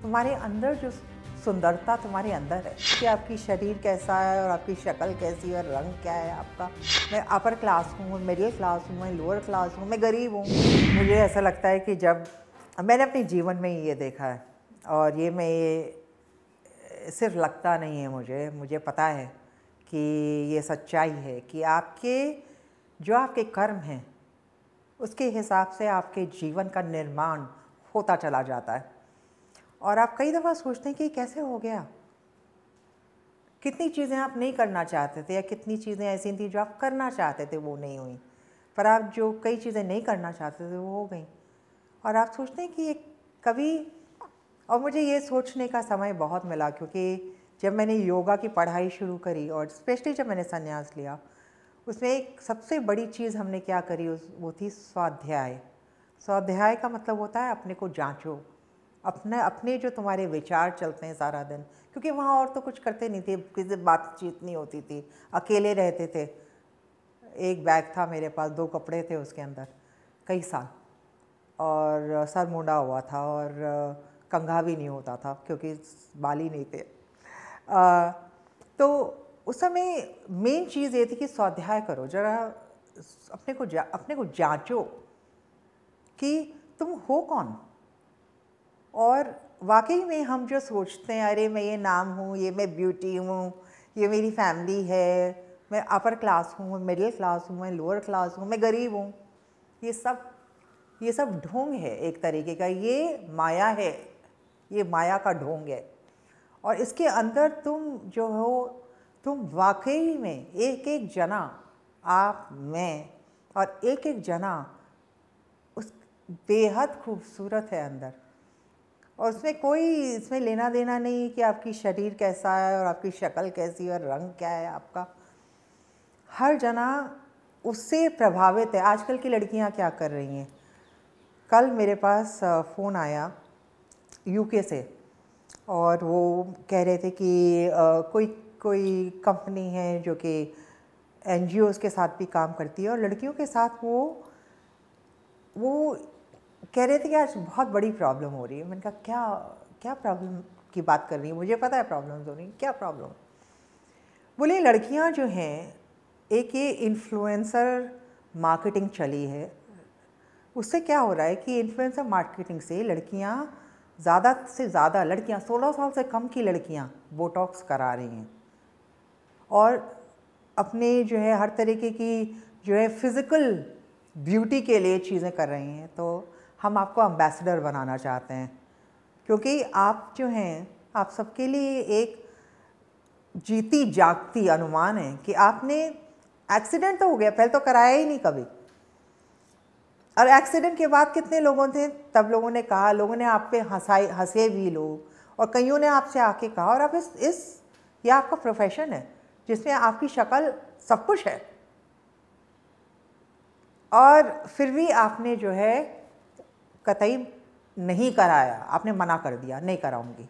तुम्हारे अंदर जो सुंदरता तुम्हारे अंदर है कि आपकी शरीर कैसा है और आपकी शक्ल कैसी है और रंग क्या है आपका। मैं अपर क्लास हूँ, मिडिल क्लास हूँ, मैं लोअर क्लास हूँ, मैं गरीब हूँ। मुझे ऐसा लगता है कि जब मैंने अपने जीवन में ये देखा है, और ये सिर्फ लगता नहीं है, मुझे पता है कि ये सच्चाई है कि आपके कर्म हैं उसके हिसाब से आपके जीवन का निर्माण होता चला जाता है। और आप कई दफ़ा सोचते हैं कि कैसे हो गया। कितनी चीज़ें आप नहीं करना चाहते थे, या कितनी चीज़ें ऐसी थी जो आप करना चाहते थे वो नहीं हुई, पर आप जो कई चीज़ें नहीं करना चाहते थे वो हो गई। और आप सोचते हैं कि कभी, और मुझे ये सोचने का समय बहुत मिला, क्योंकि जब मैंने योगा की पढ़ाई शुरू करी और स्पेशली जब मैंने संन्यास लिया, उसमें एक सबसे बड़ी चीज़ हमने क्या करी, वो थी स्वाध्याय। स्वाध्याय का मतलब होता है अपने को जांचो, अपने जो तुम्हारे विचार चलते हैं सारा दिन, क्योंकि वहाँ और तो कुछ करते नहीं थे, किसी से बातचीत नहीं होती थी, अकेले रहते थे। एक बैग था मेरे पास, 2 कपड़े थे उसके अंदर, कई साल, और सर मुंडा हुआ था और कंघा भी नहीं होता था क्योंकि बाल ही नहीं थे। तो उस समय मेन चीज़ ये थी कि स्वाध्याय करो, जरा अपने को जांचो कि तुम हो कौन। और वाकई में हम जो सोचते हैं, अरे मैं ये नाम हूँ, ये मैं ब्यूटी हूँ, ये मेरी फैमिली है, मैं अपर क्लास हूँ, मिडिल क्लास हूँ, मैं लोअर क्लास हूँ, मैं गरीब हूँ, ये सब ढोंग है एक तरीके का। ये माया है, ये माया का ढोंग है। और इसके अंदर तुम जो हो, तुम वाकई में एक एक जना, आप, मैं और एक एक जना उस बेहद खूबसूरत है अंदर। और इसमें लेना देना नहीं कि आपकी शरीर कैसा है और आपकी शक्ल कैसी है और रंग क्या है आपका। हर जना उससे प्रभावित है। आजकल की लड़कियां क्या कर रही हैं, कल मेरे पास फ़ोन आया यूके से, और वो कह रहे थे कि कोई कंपनी है जो कि एनजीओज़ के साथ भी काम करती है, और लड़कियों के साथ वो कह रहे थे कि आज बहुत बड़ी प्रॉब्लम हो रही है। मैंने कहा क्या प्रॉब्लम की बात कर रही है, मुझे पता है प्रॉब्लम्स हो रही हैं, क्या प्रॉब्लम। बोले लड़कियां जो हैं, एक ये इन्फ्लुएंसर मार्केटिंग चली है, उससे क्या हो रहा है कि इन्फ्लुएंसर मार्केटिंग से लड़कियां, ज़्यादा से ज़्यादा लड़कियां, 16 साल से कम की लड़कियां बोटॉक्स करा रही हैं, और अपने जो है हर तरीके की जो है फिज़िकल ब्यूटी के लिए चीज़ें कर रही हैं। तो हम आपको एम्बेसडर बनाना चाहते हैं, क्योंकि आप जो हैं, आप सबके लिए एक जीती जागती अनुमान है कि आपने एक्सीडेंट तो हो गया, पहले तो कराया ही नहीं कभी, और एक्सीडेंट के बाद कितने लोगों थे, तब लोगों ने कहा, लोगों ने आप पे हंसे भी लोग, और कईयों ने आपसे आके कहा, और आप ये आपका प्रोफेशन है जिसमें आपकी शक्ल सब कुछ है, और फिर भी आपने जो है कतई नहीं कराया, आपने मना कर दिया, नहीं कराऊंगी।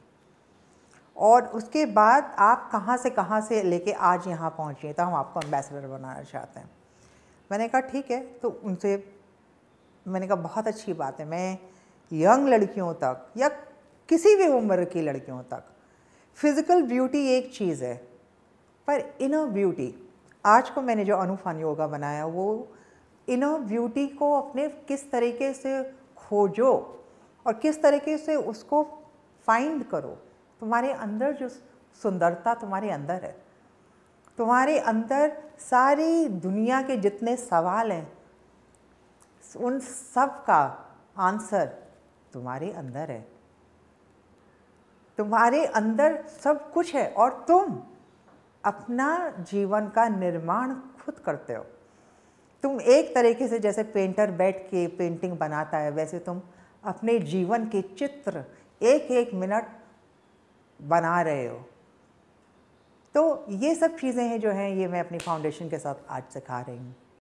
और उसके बाद आप कहाँ से लेके आज यहाँ पहुँचे, तो हम आपको एम्बेसडर बनाना चाहते हैं। मैंने कहा ठीक है। तो उनसे मैंने कहा बहुत अच्छी बात है, मैं यंग लड़कियों तक या किसी भी उम्र की लड़कियों तक, फिज़िकल ब्यूटी एक चीज़ है, पर इनर ब्यूटी, आज को मैंने जो अनुफान योगा बनाया, वो इनर ब्यूटी को अपने किस तरीके से खोजो और किस तरीके से उसको फाइंड करो। तुम्हारे अंदर जो सुंदरता तुम्हारे अंदर है, तुम्हारे अंदर सारी दुनिया के जितने सवाल हैं, उन सब का आंसर तुम्हारे अंदर है। तुम्हारे अंदर सब कुछ है, और तुम अपना जीवन का निर्माण खुद करते हो। तुम एक तरीके से, जैसे पेंटर बैठ के पेंटिंग बनाता है, वैसे तुम अपने जीवन के चित्र एक एक मिनट बना रहे हो। तो ये सब चीज़ें हैं जो हैं, ये मैं अपनी फाउंडेशन के साथ आज सिखा रही हूँ।